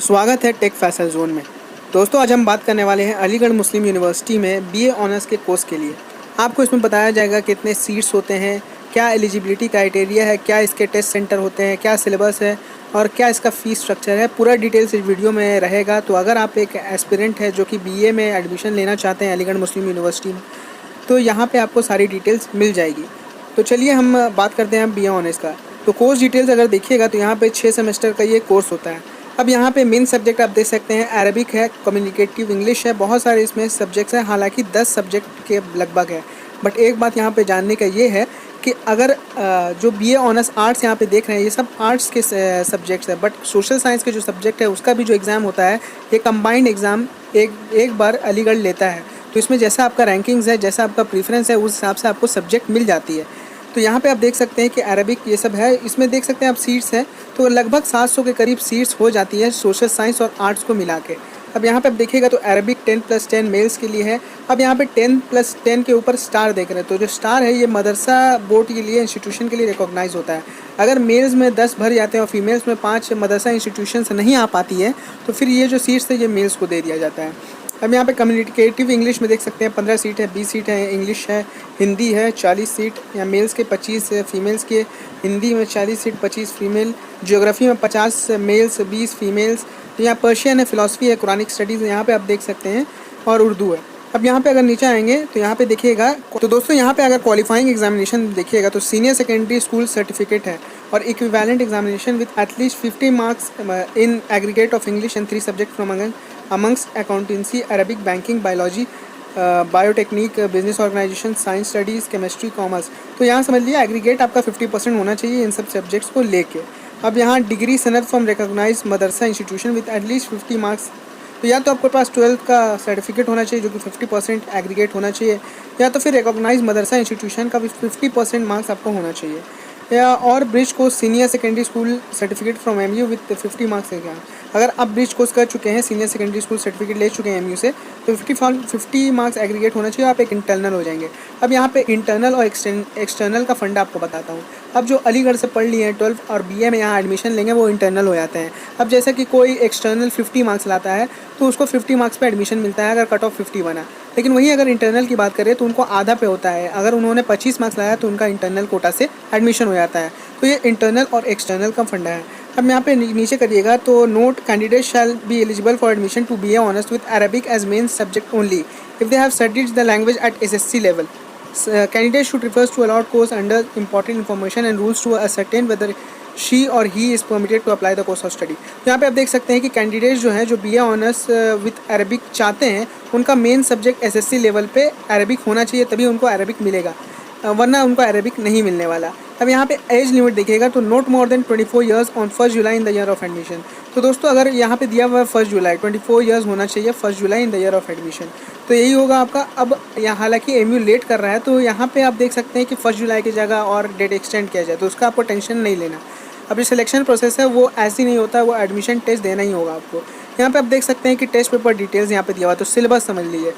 स्वागत है take Faisal zone में। दोस्तों, आज हम बात करने वाले हैं अलीगढ़ मुस्लिम यूनिवर्सिटी में बीए ऑनर्स के कोर्स के लिए। आपको इसमें बताया जाएगा कितने सीट्स होते हैं, क्या एलिजिबिलिटी क्राइटेरिया है, क्या इसके टेस्ट सेंटर होते हैं, क्या सिलेबस है और क्या इसका फ़ीस स्ट्रक्चर है। पूरा डिटेल्स इस वीडियो में रहेगा। तो अगर आप एक एस्पिरेंट है जो कि बीए में एडमिशन लेना चाहते हैं अलीगढ़ मुस्लिम यूनिवर्सिटी में, तो यहाँ पर आपको सारी डिटेल्स मिल जाएगी। तो चलिए हम बात करते हैं बीए ऑनर्स का। तो कोर्स डिटेल्स अगर देखिएगा तो यहाँ पे 6 सेमेस्टर का ये कोर्स होता है। अब यहाँ पे मेन सब्जेक्ट आप देख सकते हैं, अरबिक है, कम्युनिकेटिव इंग्लिश है, बहुत सारे इसमें सब्जेक्ट्स हैं। हालांकि 10 सब्जेक्ट के लगभग है। बट एक बात यहाँ पे जानने का ये है कि अगर जो बीए ऑनर्स आर्ट्स यहाँ पे देख रहे हैं, ये सब आर्ट्स के सब्जेक्ट्स है। बट सोशल साइंस के जो सब्जेक्ट है उसका भी जो एग्ज़ाम होता है, ये कंबाइंड एग्ज़ाम एक बार अलीगढ़ लेता है। तो इसमें जैसा आपका रैंकिंग्स है, जैसा आपका प्रीफरेंस है, उस हिसाब से आपको सब्जेक्ट मिल जाती है। तो यहाँ पे आप देख सकते हैं कि अरबिक ये सब है। इसमें देख सकते हैं आप सीट्स हैं, तो लगभग 700 के करीब सीट्स हो जाती है सोशल साइंस और आर्ट्स को मिला के। अब यहाँ पे आप देखिएगा तो अरबिक 10+10 मेल्स के लिए है। अब यहाँ पे 10+10 के ऊपर स्टार देख रहे हैं, तो जो स्टार है ये मदरसा बोर्ड के लिए, इंस्टीट्यूशन के लिए रिकॉग्नाइज होता है। अगर मेल्स में 10 भर जाते हैं और फीमेल्स में 5 मदरसा इंस्टीट्यूशन से नहीं आ पाती है, तो फिर ये जो सीट्स है ये मेल्स को दे दिया जाता है। अब यहाँ पे कम्युनिकेटिव इंग्लिश में देख सकते हैं 15 सीट है, 20 सीट है, इंग्लिश है, हिंदी है 40 सीट, या मेल्स के 25 है, फीमेल्स के हिंदी में 40 सीट 25 फीमेल, ज्योग्राफी में 50 मेल्स 20 फीमेल्स। तो यहाँ पर्शियन है, फ़िलासफ़ी है, कुरानिक स्टडीज़ यहाँ पे आप देख सकते हैं, और उर्दू है। अब यहाँ पे अगर नीचे आएंगे तो यहाँ पे देखिएगा, तो दोस्तों यहाँ पे अगर क्वालिफाइंग एग्जामिनेशन देखिएगा तो सीनियर सेकेंडरी स्कूल सर्टिफिकेट है और equivalent examination with at least 50 marks in aggregate of English and 3 subject from amongst accountancy, Arabic, banking, biology, biotechnic, business organisation, science studies, chemistry, commerce. तो यहाँ समझ लिया एग्रीगेट आपका 50% होना चाहिए इन सब सब्जेक्ट्स को लेके। अब यहाँ degree sanad from recognise madrasa institution with at least 50 marks. तो या तो आपके पास 12th का सर्टिफिकेट होना चाहिए जो कि 50% एग्रीगेट होना चाहिए, या तो फिर रिकॉग्नाइज मदरसा इंस्टीट्यूशन का भी 50% मार्क्स आपको होना चाहिए, या और bridge course senior secondary school certificate from MU with 50 marks exam. अगर आप ब्रिज कोर्स कर चुके हैं, सीनियर सेकेंडरी स्कूल सर्टिफिकेट ले चुके हैं एमयू से, तो 50 मार्क्स एग्रीगेट होना चाहिए, आप एक इंटरनल हो जाएंगे। अब यहाँ पे इंटरनल और एक्सटर्नल का फंडा आपको बताता हूँ। अब जो अलीगढ़ से पढ़ लिए हैं 12 और बीए में यहाँ एडमिशन लेंगे वो इंटरनल हो जाते हैं। अब जैसे कि कोई एक्सटर्नल 50 मार्क्स लाता है तो उसको 50 मार्क्स पे एडमिशन मिलता है अगर कट ऑफ 50 बना। लेकिन वहीं अगर इंटरनल की बात करें तो उनको आधा पे होता है। अगर उन्होंने 25 मार्क्स लाया तो उनका इंटरनल कोटा से एडमिशन हो जाता है। तो ये इंटरनल और एक्सटर्नल का फंडा है। अब यहाँ पे नीचे करिएगा तो note candidate shall be eligible for admission to BA honours with Arabic as main subject only if they have studied the language at SSC level. Candidate should refers to allowed course under important information and rules to ascertain whether she or he is permitted to apply the course of study। यहाँ पे आप देख सकते हैं कि candidate जो हैं जो बीए ऑनर्स विद अरबिक चाहते हैं, उनका मेन सब्जेक्ट एसएससी लेवल पे अरबिक होना चाहिए, तभी उनको अरबिक मिलेगा, वरना उनको अरबिक नहीं मिलने वाला। अब यहाँ पे एज लिमिट देखिएगा तो not more than 24 years on 1 July in the year of admission. तो दोस्तों अगर यहाँ पे दिया हुआ है 1 जुलाई, 24 ईयर्स होना चाहिए 1 July in the year of admission, तो यही होगा आपका। अब यहाँ हालांकि एमयू लेट कर रहा है तो यहाँ पे आप देख सकते हैं कि 1 जुलाई की जगह और डेट एक्सटेंड किया जाए, तो उसका आपको टेंशन नहीं लेना। अब जो सिलेक्शन प्रोसेस है वो ऐसे ही नहीं होता, वो एडमिशन टेस्ट देना ही होगा आपको। यहाँ पे आप देख सकते हैं कि टेस्ट पेपर डिटेल्स यहाँ पे दिया हुआ, तो सिलेबस समझ लीजिए।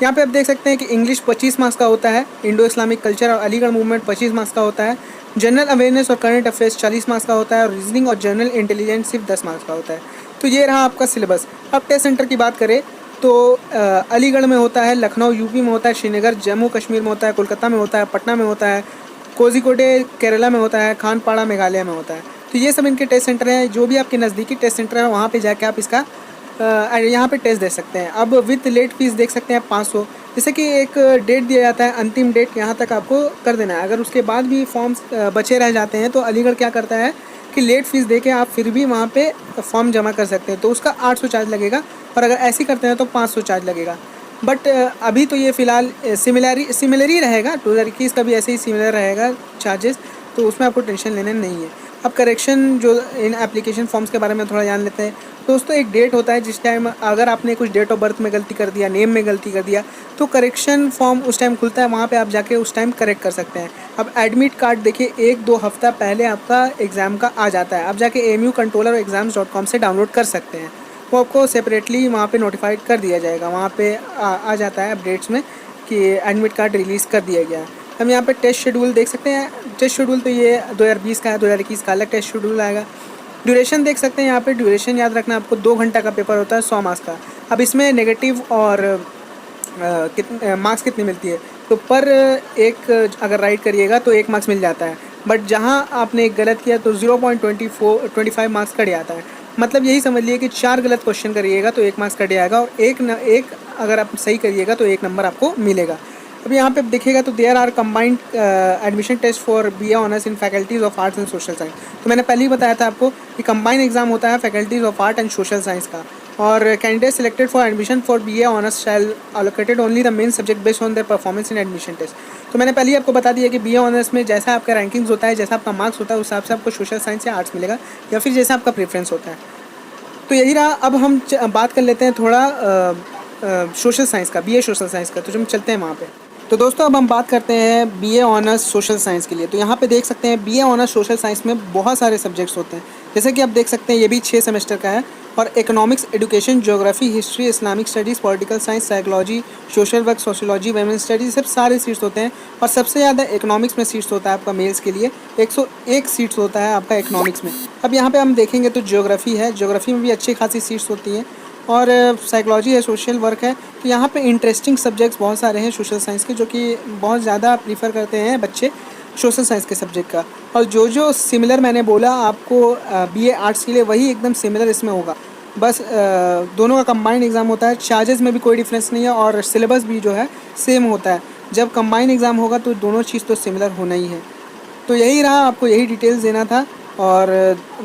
यहाँ पे आप देख सकते हैं कि इंग्लिश 25 मार्क्स का होता है, इंडो इस्लामिक कल्चर और अलीगढ़ मूवमेंट 25 मार्क्स का होता है, जनरल अवेयरनेस और करंट अफेयर्स 40 मार्क्स का होता है, और रीजनिंग और जनरल इंटेलिजेंस सिर्फ 10 मार्क्स का होता है। तो ये रहा आपका सिलेबस। अब टेस्ट सेंटर की बात करें तो अलीगढ़ में होता है, लखनऊ यूपी में होता है, श्रीनगर जम्मू कश्मीर में होता है, कोलकाता में होता है, पटना में होता है, कोझिकोडे केरला में होता है, खानपाड़ा मेघालय में होता है। तो ये सब इनके टेस्ट सेंटर हैं। जो भी आपके नज़दीकी टेस्ट सेंटर है वहाँ पे जाके आप इसका यहाँ पे टेस्ट दे सकते हैं। अब विथ लेट फीस देख सकते हैं 500, जैसे कि एक डेट दिया जाता है, अंतिम डेट यहाँ तक आपको कर देना है। अगर उसके बाद भी फॉर्म्स बचे रह जाते हैं तो अलीगढ़ क्या करता है कि लेट फीस दे के आप फिर भी वहाँ पे फॉर्म जमा कर सकते हैं, तो उसका 800 चार्ज लगेगा, और अगर ऐसे करते हैं तो 500 चार्ज लगेगा। बट अभी तो ये फ़िलहाल सिमिलर ही रहेगा, 2021 का भी ऐसे ही सिमिलर रहेगा चार्जेस, तो उसमें आपको टेंशन लेना नहीं है। अब करेक्शन जो इन एप्लीकेशन फॉर्म्स के बारे में थोड़ा जान लेते हैं। दोस्तों एक डेट होता है जिस टाइम अगर आपने कुछ डेट ऑफ बर्थ में गलती कर दिया, नेम में गलती कर दिया, तो करेक्शन फॉर्म उस टाइम खुलता है, वहाँ पे आप जाके उस टाइम करेक्ट कर सकते हैं। अब एडमिट कार्ड देखिए 1-2 हफ्ता पहले आपका एग्ज़ाम का आ जाता है, आप जाके amu-controller-exams.com से डाउनलोड कर सकते हैं। वो आपको सेपरेटली वहाँ पे नोटिफाइड कर दिया जाएगा, वहाँ पे आ जाता है अपडेट्स में कि एडमिट कार्ड रिलीज़ कर दिया गया है। हम यहाँ पे टेस्ट शेड्यूल देख सकते हैं। टेस्ट शेड्यूल तो ये 2020 का है, 2021 का अलग टेस्ट शेड्यूल आएगा। ड्यूरेशन देख सकते हैं यहाँ पे, ड्यूरेशन याद रखना आपको 2 घंटा का पेपर होता है 100 मार्क्स का। अब इसमें नेगेटिव और कितने मार्क्स कितनी मिलती है, तो पर एक अगर राइट करिएगा तो 1 मार्क्स मिल जाता है, बट जहाँ आपने एक गलत किया तो 0.25 मार्क्स कट जाता है। मतलब यही समझ लिए कि 4 गलत क्वेश्चन करिएगा तो 1 मार्क्स कट जाएगा, और एक अगर आप सही करिएगा तो 1 नंबर आपको मिलेगा। अब यहाँ पे देखिएगा तो there are combined admission test for BA honours in faculties of arts and social science. तो मैंने पहले ही बताया था आपको कि कंबाइंड एग्जाम होता है faculties of art and social science का, और candidate selected for admission for BA honours shall allocated only the main subject based on their performance in admission test. तो मैंने पहले ही आपको बता दिया कि BA ऑनर्स में जैसा आपका रैंकिंग्स होता है, जैसा आपका मार्क्स होता है, उस हिसाब से आपको सोशल साइंस या आर्ट्स मिलेगा, या फिर जैसा आपका प्रेफरेंस होता है। तो यही रहा। अब हम बात कर लेते हैं थोड़ा सोशल साइंस का, BA सोशल साइंस का, तो हम चलते हैं वहाँ पे। तो दोस्तों अब हम बात करते हैं BA ऑनर्स सोशल साइंस के लिए। तो यहाँ पे देख सकते हैं BA ऑनर्स सोशल साइंस में बहुत सारे सब्जेक्ट्स होते हैं, जैसे कि आप देख सकते हैं ये भी 6 सेमेस्टर का है, और economics, education, geography, history, Islamic studies, political science, psychology, social work, sociology, women studies, सब सारे सीट्स होते हैं। और सबसे ज़्यादा इकोनॉमिक्स में सीट्स होता है आपका मेल्स के लिए, 101 सीट्स होता है आपका इकोनॉमिक्स में। अब यहाँ पे हम देखेंगे तो ज्योग्राफी है, ज्योग्राफी में भी अच्छी खासी सीट्स होती हैं, और साइकोलॉजी है, सोशल वर्क है। तो यहाँ पे इंटरेस्टिंग सब्जेक्ट्स बहुत सारे हैं सोशल साइंस के, जो कि बहुत ज़्यादा प्रीफर करते हैं बच्चे सोशल साइंस के सब्जेक्ट का। और जो सिमिलर मैंने बोला आपको BA आर्ट्स के लिए, वही एकदम सिमिलर इसमें होगा। बस दोनों का कंबाइंड एग्ज़ाम होता है, चार्जेस में भी कोई डिफरेंस नहीं है, और सिलेबस भी जो है सेम होता है। जब कंबाइंड एग्ज़ाम होगा तो दोनों चीज़ तो सिमिलर होना ही है। तो यही रहा, आपको यही डिटेल्स देना था, और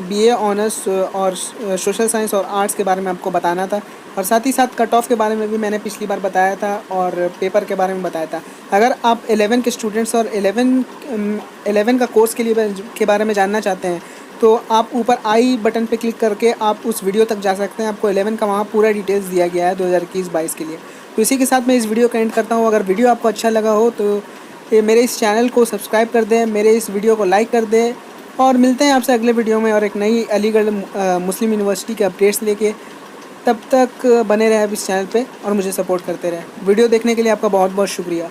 BA ऑनर्स और सोशल साइंस और आर्ट्स के बारे में आपको बताना था, और साथ ही साथ कट ऑफ के बारे में भी मैंने पिछली बार बताया था, और पेपर के बारे में बताया था। अगर आप 11 के स्टूडेंट्स और 11 का कोर्स के बारे में जानना चाहते हैं, तो आप ऊपर आई बटन पे क्लिक करके आप उस वीडियो तक जा सकते हैं। आपको 11 का वहाँ पूरा डिटेल्स दिया गया है 2021-22 के लिए। तो इसी के साथ मैं इस वीडियो का एंड करता हूँ। अगर वीडियो आपको अच्छा लगा हो तो मेरे इस चैनल को सब्सक्राइब कर दें, मेरे इस वीडियो को लाइक कर दें, और मिलते हैं आपसे अगले वीडियो में और एक नई अलीगढ़ मुस्लिम यूनिवर्सिटी के अपडेट्स लेके। तब तक बने रहे इस चैनल पे और मुझे सपोर्ट करते रहे। वीडियो देखने के लिए आपका बहुत बहुत शुक्रिया।